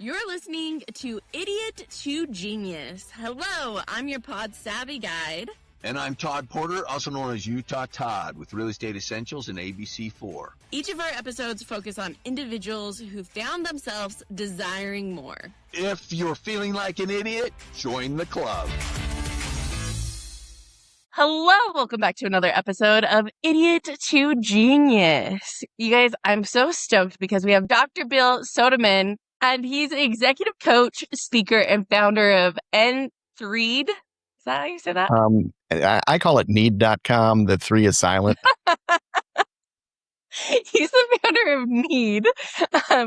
You're listening to Idiot to Genius. Hello, I'm your pod savvy guide. And I'm Todd Porter, also known as Utah Todd, with Real Estate Essentials and ABC4. Each of our episodes focus on individuals who found themselves desiring more. If you're feeling like an idiot, join the club. Hello, welcome back to another episode of Idiot to Genius. You guys, I'm so stoked because we have Dr. Bill Sodeman, and he's an executive coach, speaker, and founder of N3. Is that how you say that? I call it need.com. The 3 is silent. He's the founder of Need.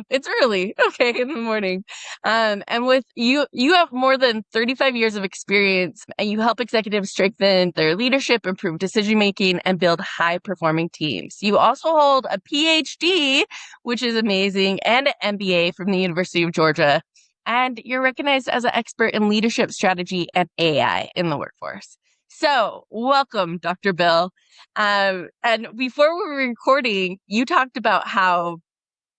It's early, okay, in the morning. And with you have more than 35 years of experience, and you help executives strengthen their leadership, improve decision-making, and build high-performing teams. You also hold a PhD, which is amazing, and an MBA from the University of Georgia. And you're recognized as an expert in leadership strategy and AI in the workforce. So welcome, Dr. Bill. And before we were recording, you talked about how,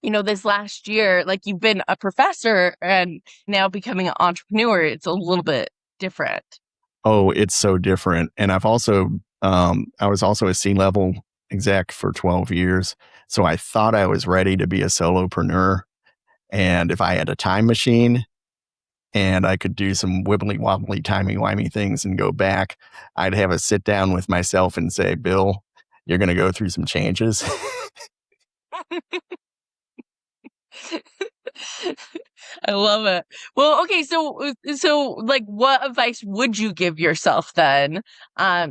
this last year, like you've been a professor and now becoming an entrepreneur, it's a little bit different. Oh, it's so different. And I was also a C-level exec for 12 years. So I thought I was ready to be a solopreneur. And if I had a time machine and I could do some wibbly wobbly, timey-wimey things and go back, I'd have a sit down with myself and say, Bill, you're going to go through some changes. I love it. Well, okay. So like what advice would you give yourself then,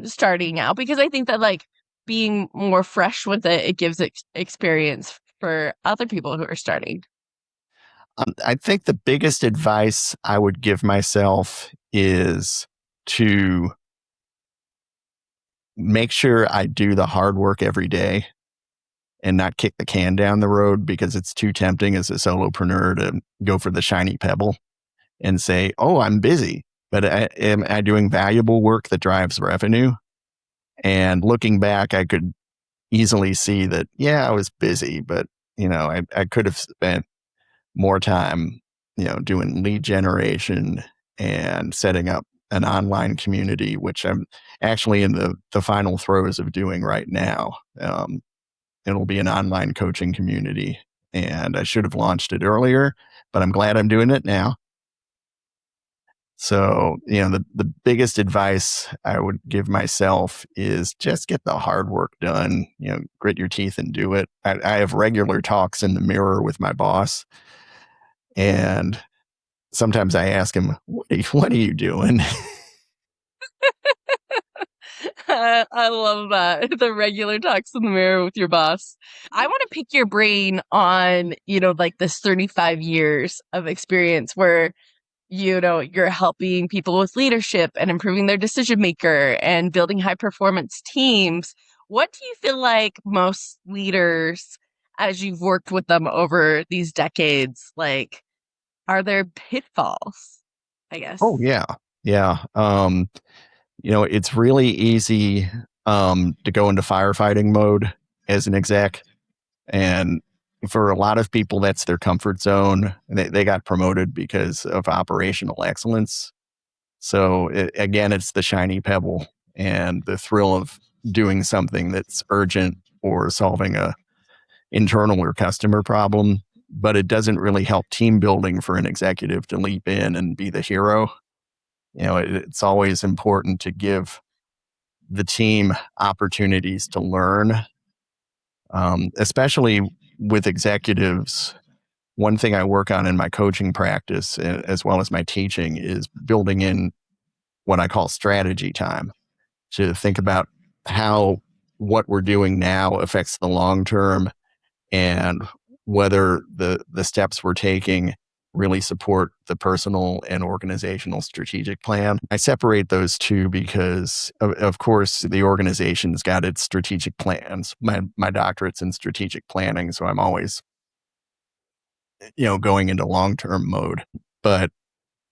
starting out? Because I think that like being more fresh with it gives experience for other people who are starting. I think the biggest advice I would give myself is to make sure I do the hard work every day and not kick the can down the road, because it's too tempting as a solopreneur to go for the shiny pebble and say, oh, I'm busy, but am I doing valuable work that drives revenue? And looking back, I could easily see that, yeah, I was busy, but I could have spent more time, doing lead generation and setting up an online community, which I'm actually in the final throes of doing right now. It'll be an online coaching community, and I should have launched it earlier, but I'm glad I'm doing it now. So, the biggest advice I would give myself is just get the hard work done, grit your teeth and do it. I have regular talks in the mirror with my boss. And sometimes I ask him, what are you doing? I love that. The regular talks in the mirror with your boss. I want to pick your brain on, like this 35 years of experience where, you're helping people with leadership and improving their decision maker and building high performance teams. What do you feel like most leaders, as you've worked with them over these decades, like, are there pitfalls, I guess? Oh, yeah. Yeah. It's really easy to go into firefighting mode as an exec. And for a lot of people, that's their comfort zone. They got promoted because of operational excellence. So again, it's the shiny pebble and the thrill of doing something that's urgent or solving a internal or customer problem. But it doesn't really help team building for an executive to leap in and be the hero. It's always important to give the team opportunities to learn, especially with executives. One thing I work on in my coaching practice, as well as my teaching, is building in what I call strategy time, to think about how what we're doing now affects the long term and whether the steps we're taking really support the personal and organizational strategic plan. I separate those two because, of course, the organization's got its strategic plans. My doctorate's in strategic planning, so I'm always, going into long-term mode. But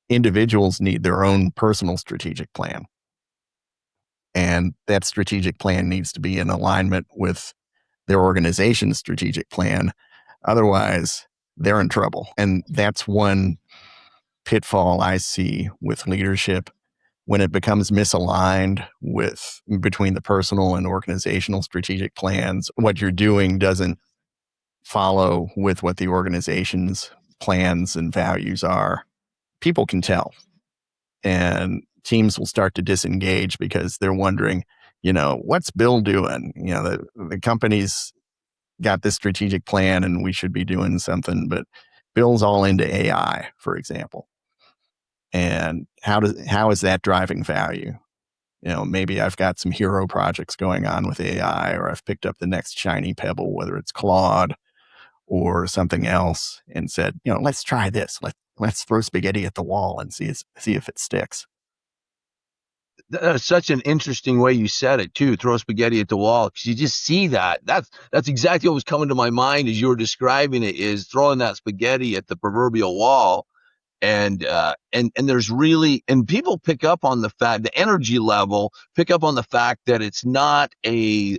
individuals need their own personal strategic plan. And that strategic plan needs to be in alignment with their organization's strategic plan. Otherwise, they're in trouble. And that's one pitfall I see with leadership when it becomes misaligned with between the personal and organizational strategic plans. What you're doing doesn't follow with what the organization's plans and values are. People can tell, and teams will start to disengage because they're wondering, what's Bill doing? The company's got this strategic plan and we should be doing something, but Bill's all into AI, for example. And how is that driving value? Maybe I've got some hero projects going on with AI, or I've picked up the next shiny pebble, whether it's Claude or something else, and said, let's try this. Let's throw spaghetti at the wall and see if it sticks. That's such an interesting way you said it too. Throw spaghetti at the wall, because you just see that. That's exactly what was coming to my mind as you were describing it. Is throwing that spaghetti at the proverbial wall, and there's really, and people pick up on the fact, the energy level, pick up on the fact that it's not a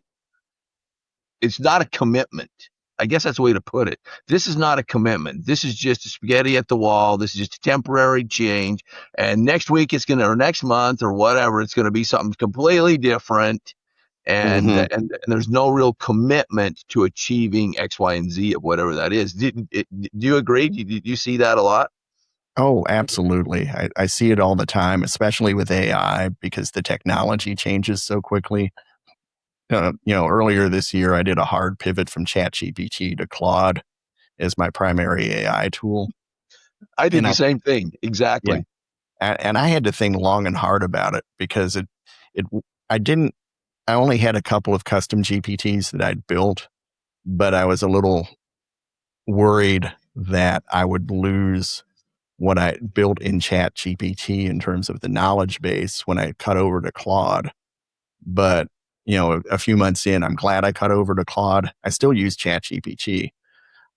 commitment. I guess that's the way to put it. This is not a commitment. This is just a spaghetti at the wall. This is just a temporary change. And next week or next month or whatever, it's gonna be something completely different. And Mm-hmm. and, and there's no real commitment to achieving X, Y, and Z of whatever that is. Do you agree? Do you see that a lot? Oh, absolutely. I see it all the time, especially with AI, because the technology changes so quickly. Earlier this year, I did a hard pivot from ChatGPT to Claude as my primary AI tool. I did And the same thing. yeah, Exactly. and I had to think long and hard about it because it, I didn't, I only had a couple of custom GPTs that I'd built, but I was a little worried that I would lose what I built in Chat GPT in terms of the knowledge base when I cut over to Claude. But, a few months in, I'm glad I cut over to Claude. I still use Chat GPT.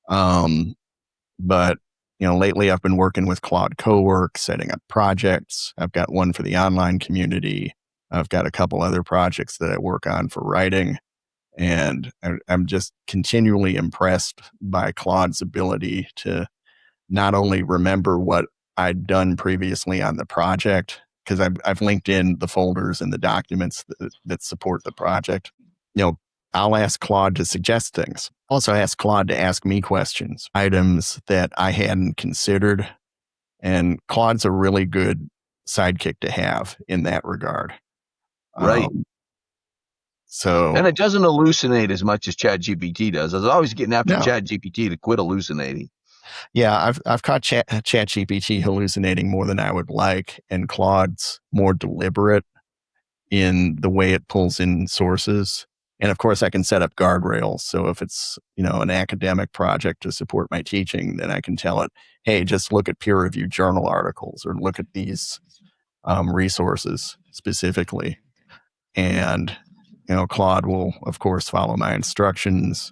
But, lately I've been working with Claude Cowork, setting up projects. I've got one for the online community. I've got a couple other projects that I work on for writing. And I'm just continually impressed by Claude's ability to not only remember what I'd done previously on the project, because I've linked in the folders and the documents that support the project. I'll ask Claude to suggest things. Also ask Claude to ask me questions, items that I hadn't considered. And Claude's a really good sidekick to have in that regard. Right. And So it doesn't hallucinate as much as ChatGPT does. I was always getting after no, ChatGPT to quit hallucinating. yeah, I've caught ChatGPT hallucinating more than I would like, and Claude's more deliberate in the way it pulls in sources. And of course, I can set up guardrails. So if it's an academic project to support my teaching, then I can tell it, hey, just look at peer-reviewed journal articles or look at these resources specifically. And Claude will, of course, follow my instructions.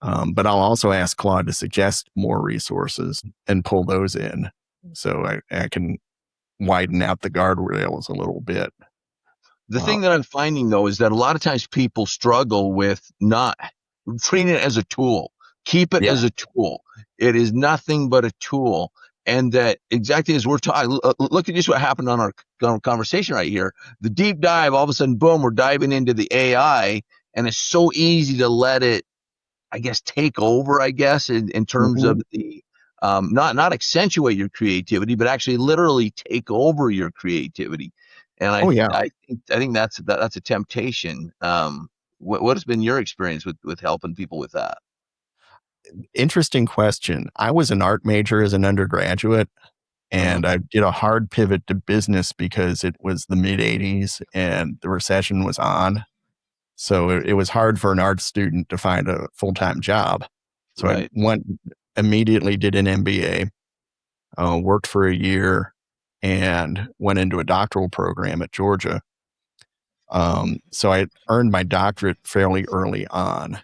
But I'll also ask Claude to suggest more resources and pull those in, so I can widen out the guardrails a little bit. The thing that I'm finding though is that a lot of times people struggle with not treating it as a tool. Keep it Yeah. as a tool. It is nothing but a tool. And that exactly as we're talking, look at just what happened on our conversation right here. The deep dive, all of a sudden, boom, we're diving into the AI, and it's so easy to let it, I guess, take over, I guess, in terms Mhm. of the not accentuate your creativity, but actually literally take over your creativity. And Oh yeah. I think that's a temptation. What has been your experience with helping people with that? Interesting question. I was an art major as an undergraduate, Uh-huh. and I did a hard pivot to business because it was the mid 80s and the recession was on. So it was hard for an art student to find a full-time job. So I Right. went immediately, did an MBA, worked for a year, and went into a doctoral program at Georgia. So I earned my doctorate fairly early on,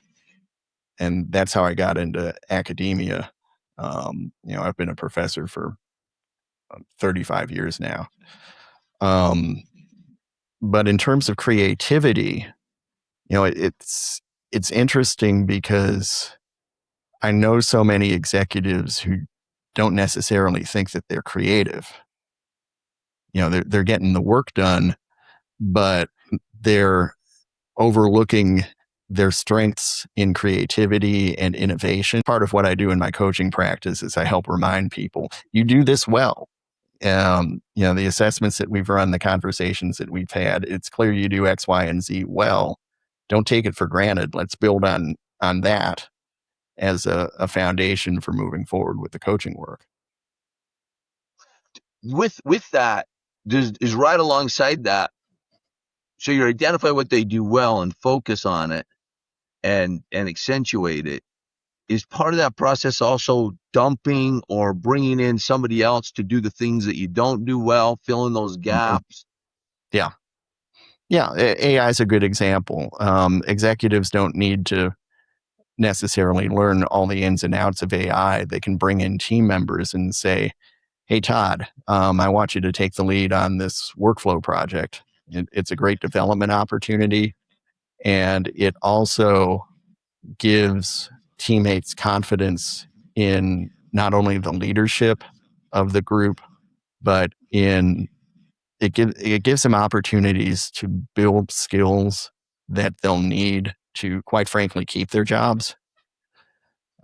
and that's how I got into academia. I've been a professor for 35 years now. Um, but in terms of creativity, it's interesting because I know so many executives who don't necessarily think that they're creative. They're getting the work done, but they're overlooking their strengths in creativity and innovation. Part of what I do in my coaching practice is I help remind people, you do this well. The assessments that we've run, the conversations that we've had, it's clear you do X, Y, and Z well. Don't take it for granted. Let's build on that as a foundation for moving forward with the coaching work. With that, is right alongside that. So you identify what they do well and focus on it and accentuate it. Is part of that process also dumping or bringing in somebody else to do the things that you don't do well, filling those gaps? Yeah. Yeah. AI is a good example. Executives don't need to necessarily learn all the ins and outs of AI. They can bring in team members and say, hey, Todd, I want you to take the lead on this workflow project. It's a great development opportunity. And it also gives teammates confidence in not only the leadership of the group, but it gives them opportunities to build skills that they'll need to, quite frankly, keep their jobs.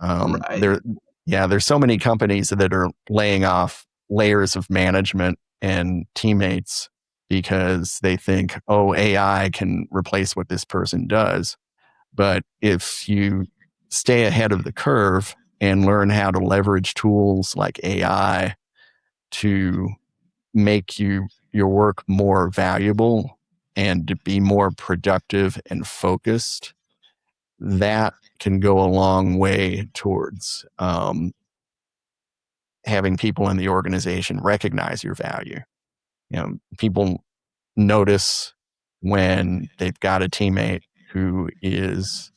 Right. There's so many companies that are laying off layers of management and teammates because they think, oh, AI can replace what this person does. But if you stay ahead of the curve and learn how to leverage tools like AI to make your work more valuable and to be more productive and focused, that can go a long way towards having people in the organization recognize your value. People notice when they've got a teammate who is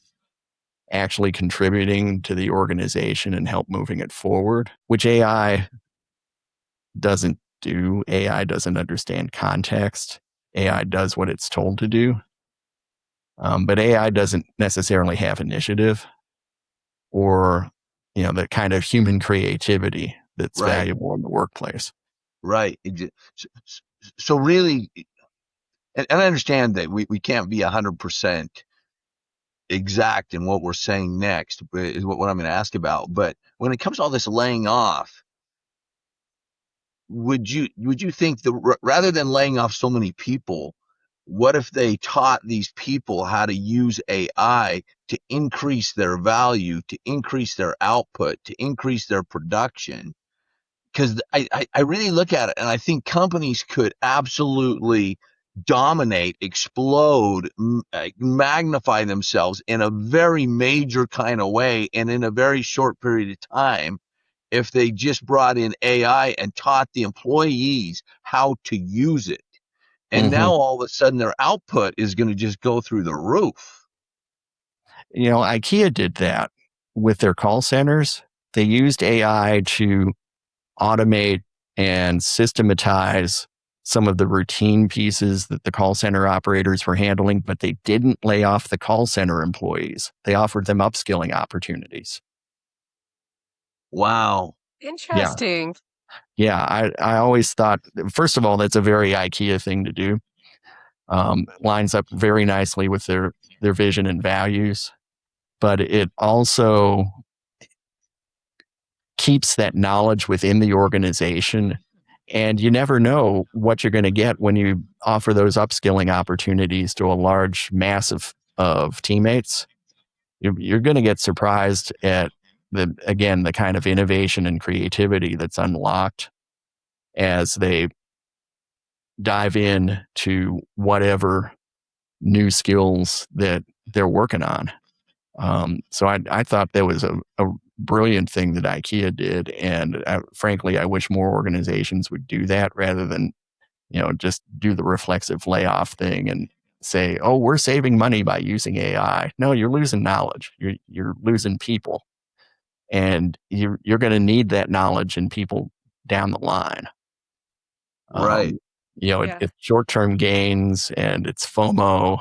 actually contributing to the organization and help moving it forward, which AI doesn't do. AI doesn't understand context. AI does what it's told to do. But AI doesn't necessarily have initiative or, the kind of human creativity that's Right. valuable in the workplace. Right. So really, and I understand that we can't be 100% exact in what we're saying next, is what I'm going to ask about. But when it comes to all this laying off, would you think that rather than laying off so many people, what if they taught these people how to use AI to increase their value, to increase their output, to increase their production? Because I really look at it and I think companies could absolutely dominate, explode, magnify themselves in a very major kind of way and in a very short period of time if they just brought in AI and taught the employees how to use it. And now all of a sudden their output is going to just go through the roof. IKEA did that with their call centers. They used AI to automate and systematize some of the routine pieces that the call center operators were handling, but they didn't lay off the call center employees. They offered them upskilling opportunities. Wow. Interesting. Yeah, I always thought, first of all, that's a very IKEA thing to do. Lines up very nicely with their vision and values, but it also keeps that knowledge within the organization. And you never know what you're going to get when you offer those upskilling opportunities to a large mass of teammates. You're going to get surprised at the kind of innovation and creativity that's unlocked as they dive in to whatever new skills that they're working on. So I thought that was a brilliant thing that IKEA did. And frankly, I wish more organizations would do that rather than, just do the reflexive layoff thing and say, oh, we're saving money by using AI. No, you're losing knowledge. You're losing people. And you're going to need that knowledge and people down the line. Right. It's short-term gains and it's FOMO.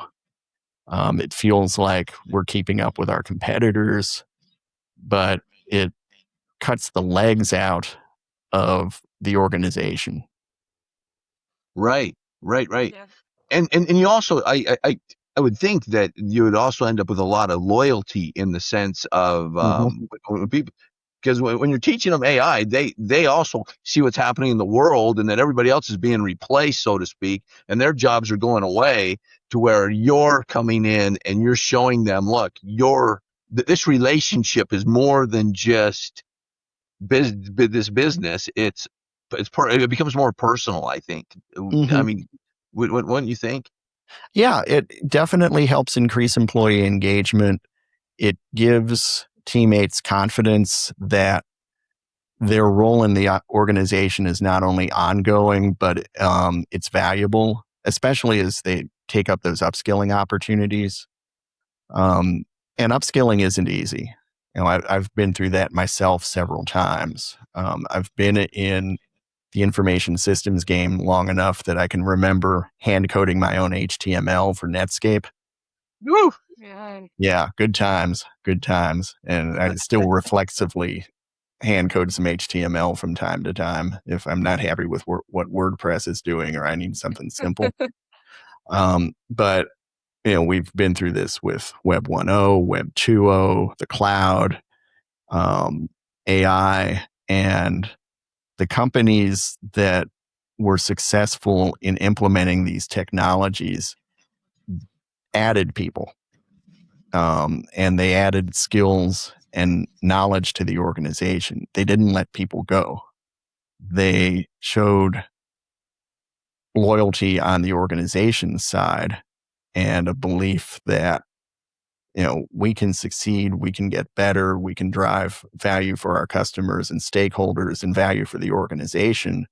It feels like we're keeping up with our competitors, but it cuts the legs out of the organization. Right. Yeah. And you also, I would think that you would also end up with a lot of loyalty in the sense of when people, because when you're teaching them AI, they also see what's happening in the world and that everybody else is being replaced, so to speak, and their jobs are going away, to where you're coming in and you're showing them, look, this relationship is more than just this business. It becomes more personal, I think. I mean, wouldn't you think? Yeah, it definitely helps increase employee engagement. It gives teammates confidence that their role in the organization is not only ongoing, but it's valuable, especially as they take up those upskilling opportunities. Um, and upskilling isn't easy. I've been through that myself several times. I've been in the information systems game long enough that I can remember hand coding my own HTML for Netscape. Woo! Yeah. Yeah, good times, good times. And I still reflexively hand code some HTML from time to time if I'm not happy with what WordPress is doing or I need something simple. But we've been through this with Web 1.0, Web 2.0, the cloud, AI, and the companies that were successful in implementing these technologies added people, and they added skills and knowledge to the organization. They didn't let people go. They showed loyalty on the organization side and a belief that we can succeed, we can get better, we can drive value for our customers and stakeholders and value for the organization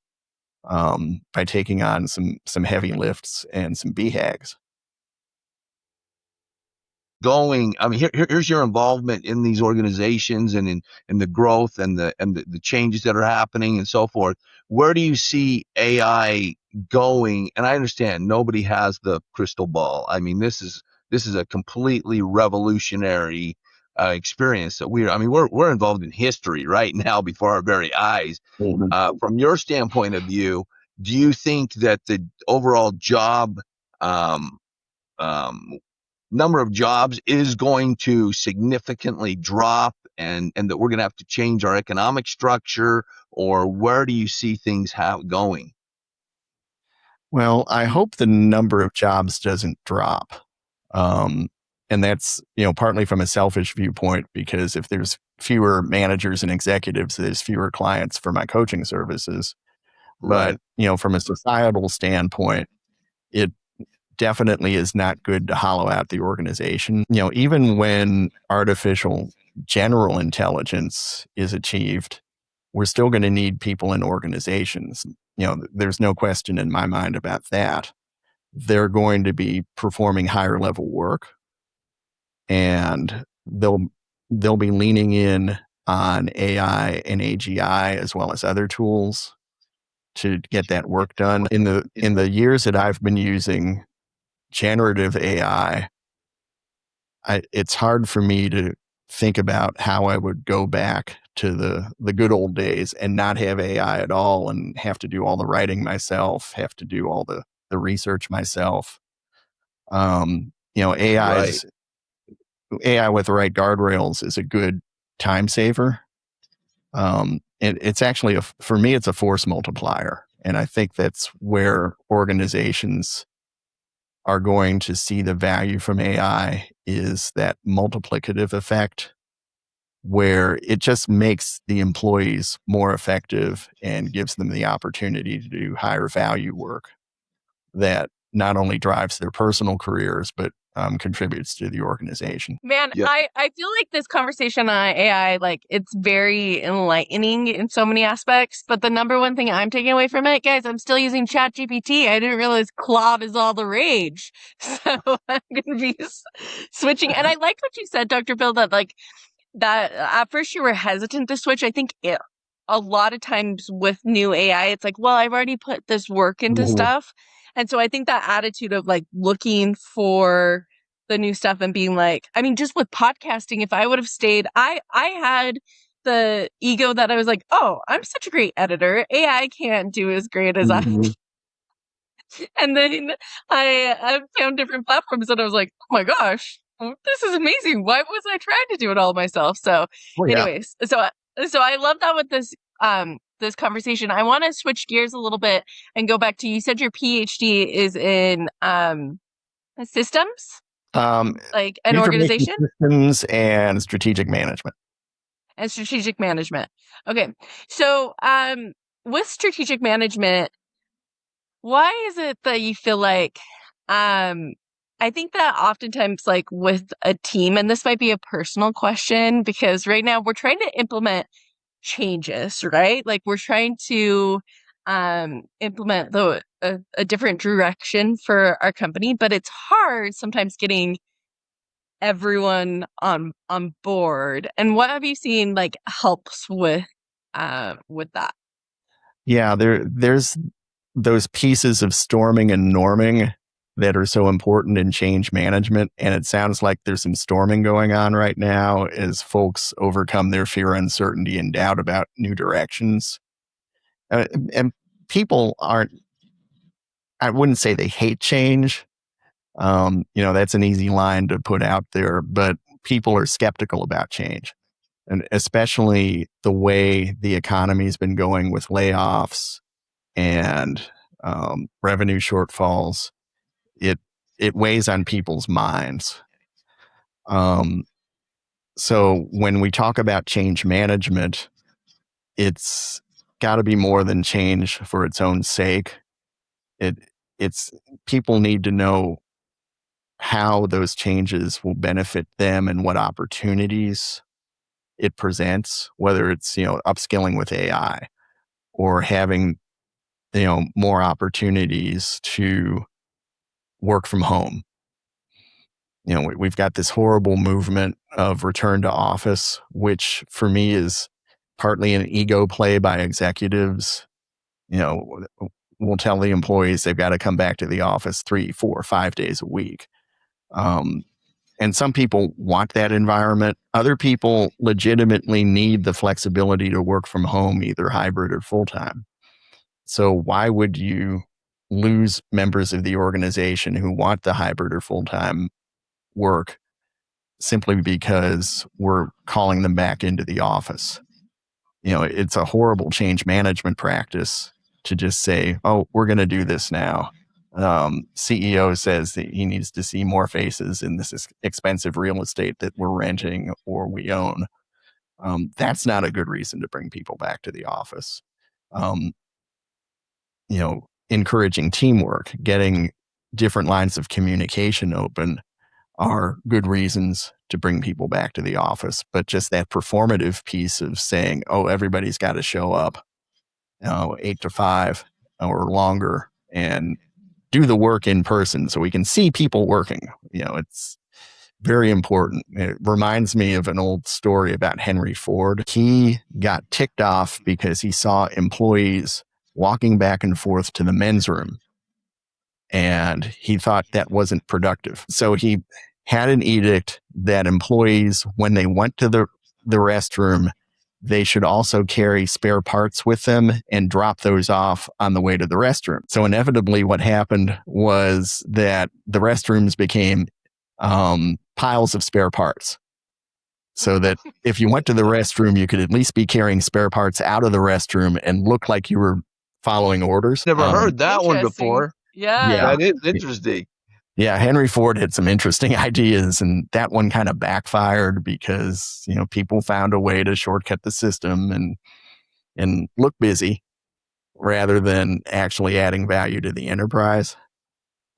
by taking on some heavy lifts and some BHAGs. I mean, here's your involvement in these organizations and in the growth and the changes that are happening and so forth. Where do you see AI going? And I understand nobody has the crystal ball. I mean, this is a completely revolutionary experience that we're involved in history right now before our very eyes. From your standpoint of view, do you think that the overall job um, um, number of jobs is going to significantly drop, and that we're going to have to change our economic structure, or where do you see things going? Well, I hope the number of jobs doesn't drop. And that's, partly from a selfish viewpoint, because if there's fewer managers and executives, there's fewer clients for my coaching services. But, Right. From a societal standpoint, it definitely is not good to hollow out the organization. Even when artificial general intelligence is achieved, we're still going to need people in organizations. There's no question in my mind about that. They're going to be performing higher level work, and they'll be leaning in on AI and AGI as well as other tools to get that work done. In the years that I've been using generative AI, it's hard for me to think about how I would go back to the good old days and not have AI at all and have to do all the writing myself, have to do all the research myself. Right. AI with the right guardrails is a good time saver. It's actually for me, it's a force multiplier. And I think that's where organizations are going to see the value from AI, is that multiplicative effect where it just makes the employees more effective and gives them the opportunity to do higher value work that not only drives their personal careers, but contributes to the organization. Man, Yeah. I feel like this conversation on AI, like, it's very enlightening in so many aspects. But the number one thing I'm taking away from it, guys, I'm still using ChatGPT. I didn't realize Claude is all the rage. So I'm going to be switching. And I like what you said, Dr. Bill, that like that at first you were hesitant to switch. I think a lot of times with new AI, it's like, well, I've already put this work into stuff. And so I think that attitude of like looking for the new stuff and being like, I mean, just with podcasting, if I would have stayed, I had the ego that I was like, oh, I'm such a great editor. AI can't do as great as I. Mhm. And then I found different platforms and I was like, oh my gosh, this is amazing. Why was I trying to do it all myself? So Oh yeah. anyways, so I love that with this conversation. I want to switch gears a little bit and go back to, you said your PhD is in systems, Um, like an Information organization systems and strategic management. and strategic management. Okay. So with strategic management, why is it that you feel like, um, I think that oftentimes, like with a team, and this might be a personal question because right now we're trying to implement changes, right? Like we're trying to implement a different direction for our company, but it's hard sometimes getting everyone on board. And what have you seen like helps with that? Yeah, there's those pieces of storming and norming that are so important in change management. And it sounds like there's some storming going on right now as folks overcome their fear, uncertainty, and doubt about new directions. And people aren't, I wouldn't say they hate change. That's an easy line to put out there, but people are skeptical about change. And especially the way the economy's been going with layoffs and revenue shortfalls, it it weighs on people's minds. Um, so when we talk about change management, it's got to be more than change for its own sake. It it's people need to know how those changes will benefit them and what opportunities it presents, whether it's upskilling with AI or having more opportunities to work from home. We've got this horrible movement of return to office, which for me is partly an ego play by executives. You know, we'll tell the employees they've got to come back to the office 3, 4, 5 days a week. Um, and some people want that environment. Other people legitimately need the flexibility to work from home, either hybrid or full time. So why would you lose members of the organization who want the hybrid or full time work simply because we're calling them back into the office? It's a horrible change management practice to just say, oh, we're going to do this now. CEO says that he needs to see more faces in this expensive real estate that we're renting or we own. That's not a good reason to bring people back to the office. Um, Encouraging teamwork, getting different lines of communication open are good reasons to bring people back to the office. But just that performative piece of saying, oh, everybody's got to show up 8 to 5 or longer and do the work in person so we can see people working. It's very important. It reminds me of an old story about Henry Ford. He got ticked off because he saw employees walking back and forth to the men's room, and he thought that wasn't productive. So he had an edict that employees, when they went to the restroom, they should also carry spare parts with them and drop those off on the way to the restroom. So inevitably what happened was that the restrooms became piles of spare parts. So that if you went to the restroom, you could at least be carrying spare parts out of the restroom and look like you were following orders. Never heard that one Interesting. before. Yeah. Yeah. That is interesting. Yeah, Henry Ford had some interesting ideas, and that one kind of backfired because people found a way to shortcut the system and look busy rather than actually adding value to the enterprise.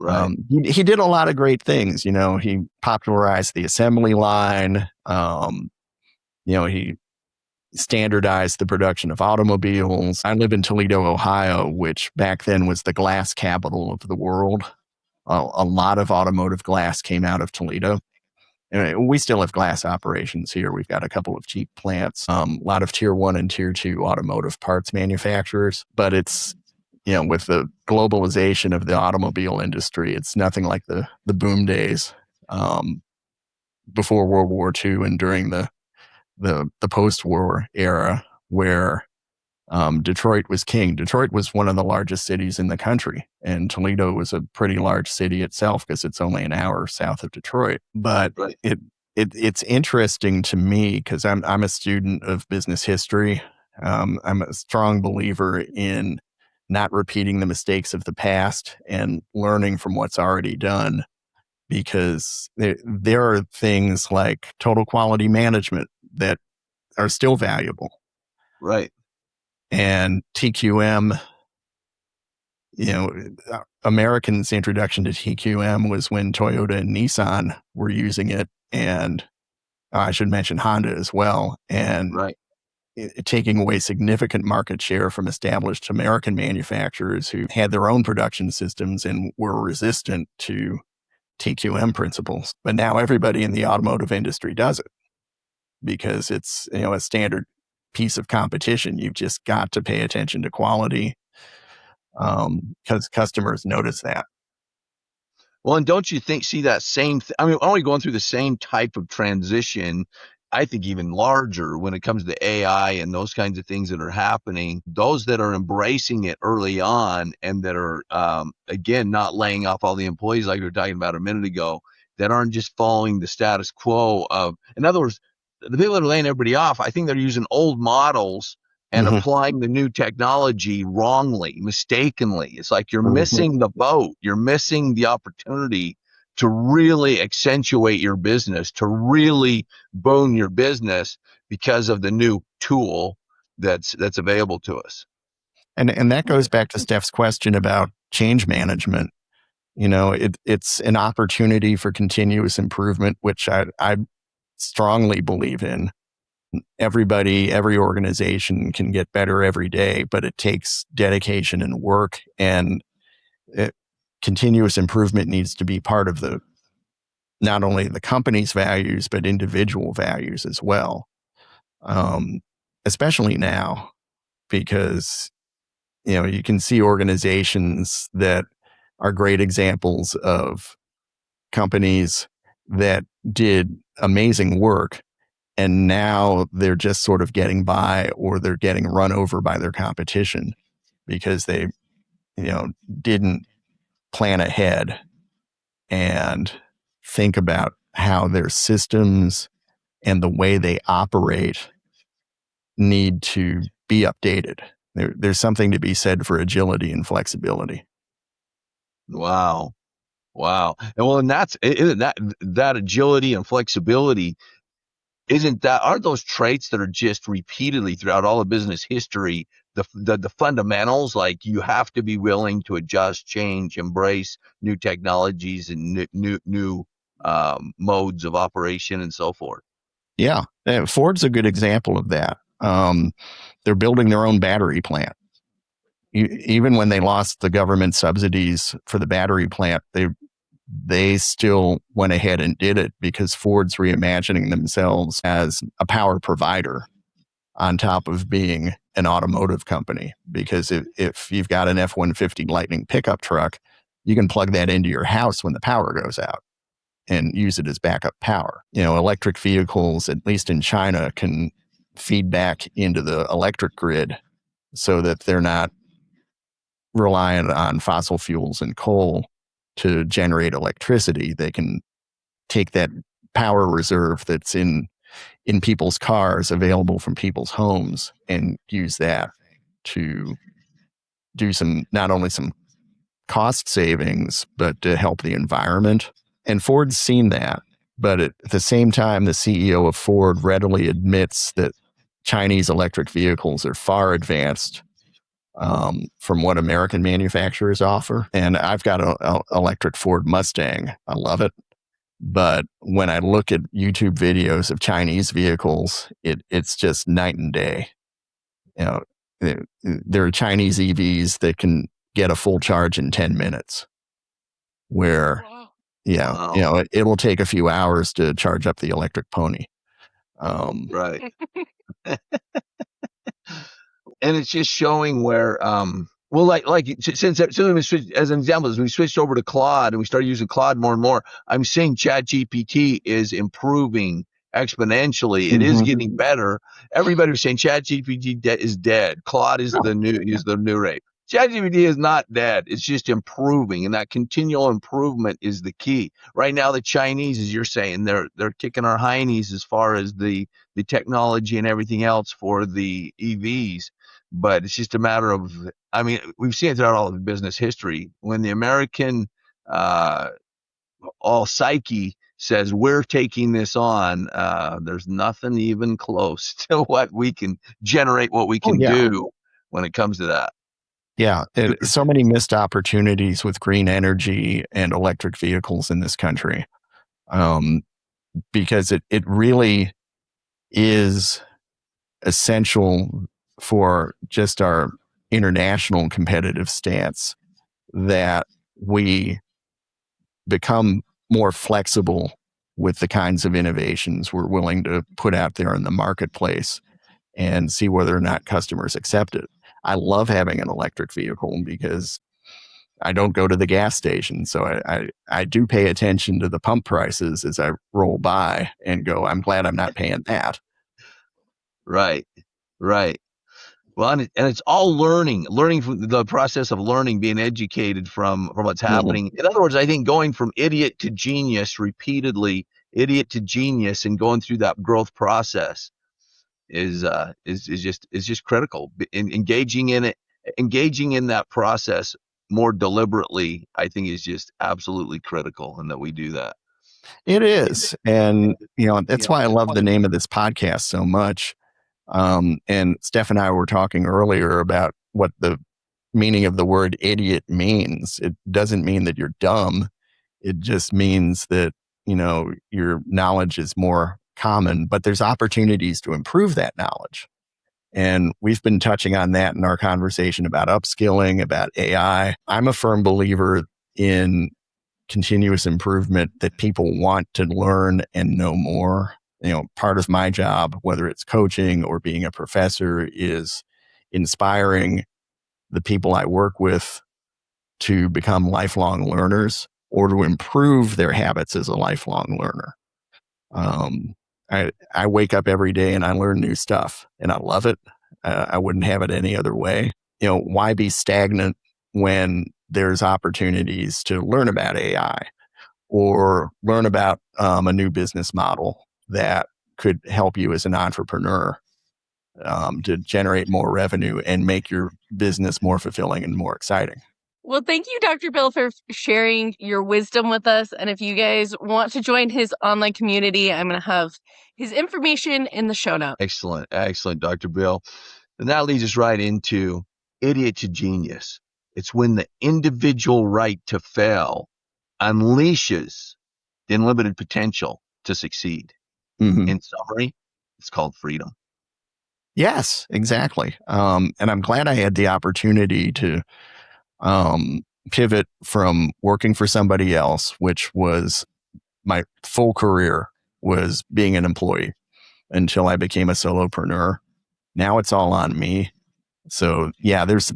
Right. He did a lot of great things. He popularized the assembly line. He standardized the production of automobiles. I live in Toledo, Ohio, which back then was the glass capital of the world. A lot of automotive glass came out of Toledo. And we still have glass operations here. We've got a couple of cheap plants, a lot of tier 1 and tier 2 automotive parts manufacturers. But it's, with the globalization of the automobile industry, it's nothing like the boom days before World War II and during the the post-war era where Detroit was king. Detroit was one of the largest cities in the country, and Toledo was a pretty large city itself because it's only an hour south of Detroit. But Right. it's interesting to me because I'm a student of business history. I'm a strong believer in not repeating the mistakes of the past and learning from what's already done, because there are things like total quality management that are still valuable. Right. And TQM, Americans' introduction to TQM was when Toyota and Nissan were using it, and I should mention Honda as well, and Right. taking away significant market share from established American manufacturers who had their own production systems and were resistant to TQM principles. But now everybody in the automotive industry does it because it's a standard piece of competition. You've just got to pay attention to quality because customers notice that. Well, and don't you think, see that same, I mean, aren't we going through the same type of transition? I think even larger when it comes to AI and those kinds of things that are happening. Those that are embracing it early on and that are, again, not laying off all the employees like we were talking about a minute ago, that aren't just following the status quo of, in other words, the people that are laying everybody off, I think they're using old models and Mhm. applying the new technology wrongly, mistakenly. It's like you're missing the boat. You're missing the opportunity to really accentuate your business, to really boom your business because of the new tool that's available to us. And that goes back to Steph's question about change management. It's an opportunity for continuous improvement, which I strongly believe in. Every organization can get better every day, but it takes dedication and work, and continuous improvement needs to be part of not only the company's values, but individual values as well. Especially now, because, you can see organizations that are great examples of companies that did amazing work, and now they're just sort of getting by, or they're getting run over by their competition because they, didn't plan ahead and think about how their systems and the way they operate need to be updated. There's something to be said for agility and flexibility. Wow. Wow. And well, and isn't that agility and flexibility, aren't those traits that are just repeatedly throughout all of business history, the fundamentals, like you have to be willing to adjust, change, embrace new technologies and new modes of operation and so forth. Yeah. Ford's a good example of that. They're building their own battery plant. Even when they lost the government subsidies for the battery plant, they still went ahead and did it because Ford's reimagining themselves as a power provider on top of being an automotive company. Because if you've got an F-150 Lightning pickup truck, you can plug that into your house when the power goes out and use it as backup power. Electric vehicles, at least in China, can feed back into the electric grid so that they're not reliant on fossil fuels and coal to generate electricity. They can take that power reserve that's in people's cars, available from people's homes, and use that to do not only some cost savings, but to help the environment. And Ford's seen that. But at the same time, the CEO of Ford readily admits that Chinese electric vehicles are far advanced from what American manufacturers offer. And I've got an electric Ford Mustang. I love it. But when I look at YouTube videos of Chinese vehicles, it's just night and day. There are Chinese EVs that can get a full charge in 10 minutes, where, Wow. it will take a few hours to charge up the electric pony. Right. And it's just showing where, well, since we switched, as an example, as we switched over to Claude and we started using Claude more and more, I'm seeing ChatGPT is improving exponentially. It is getting better. Everybody was saying ChatGPT is dead. Claude is the new rate. ChatGPT is not dead. It's just improving, and that continual improvement is the key. Right now, the Chinese, as you're saying, they're kicking our heinies as far as the technology and everything else for the EVs. But it's just a matter of, I mean, we've seen it throughout all of business history. When the American all psyche says we're taking this on, there's nothing even close to what we can generate, what we can do when it comes to that. Yeah, so many missed opportunities with green energy and electric vehicles in this country, because it really is essential for just our international competitive stance that we become more flexible with the kinds of innovations we're willing to put out there in the marketplace and see whether or not customers accept it. I love having an electric vehicle because I don't go to the gas station. So I do pay attention to the pump prices as I roll by and go, I'm glad I'm not paying that. Right. Well, and it's all learning from the process of learning, being educated from what's happening. In other words, I think going from idiot to genius repeatedly, idiot to genius, and going through that growth process is just critical. Engaging in that process more deliberately, I think, is just absolutely critical, and that we do that. It is. And, that's why I love the name of this podcast so much. And Steph and I were talking earlier about what the meaning of the word idiot means. It doesn't mean that you're dumb. It just means that, your knowledge is more common, but there's opportunities to improve that knowledge. And we've been touching on that in our conversation about upskilling, about AI. I'm a firm believer in continuous improvement, that people want to learn and know more. Part of my job, whether it's coaching or being a professor, is inspiring the people I work with to become lifelong learners or to improve their habits as a lifelong learner. I wake up every day and I learn new stuff, and I love it. I wouldn't have it any other way. Why be stagnant when there's opportunities to learn about AI or learn about a new business model that could help you as an entrepreneur to generate more revenue and make your business more fulfilling and more exciting. Well, thank you, Dr. Bill, for sharing your wisdom with us. And if you guys want to join his online community, I'm going to have his information in the show notes. Excellent, Dr. Bill. And that leads us right into idiot to genius. It's when the individual right to fail unleashes the unlimited potential to succeed. In summary, it's called freedom. Yes, exactly. And I'm glad I had the opportunity to pivot from working for somebody else, which was my full career, was being an employee, until I became a solopreneur. Now it's all on me. So yeah, there's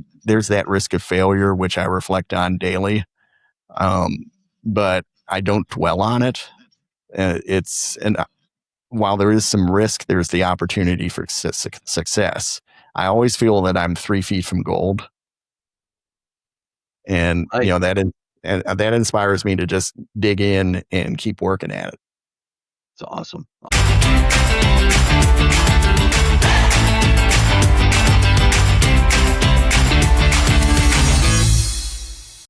that risk of failure, which I reflect on daily. But I don't dwell on it. While there is some risk, there's the opportunity for success. I always feel that I'm 3 feet from gold. And, that inspires me to just dig in and keep working at it. It's awesome.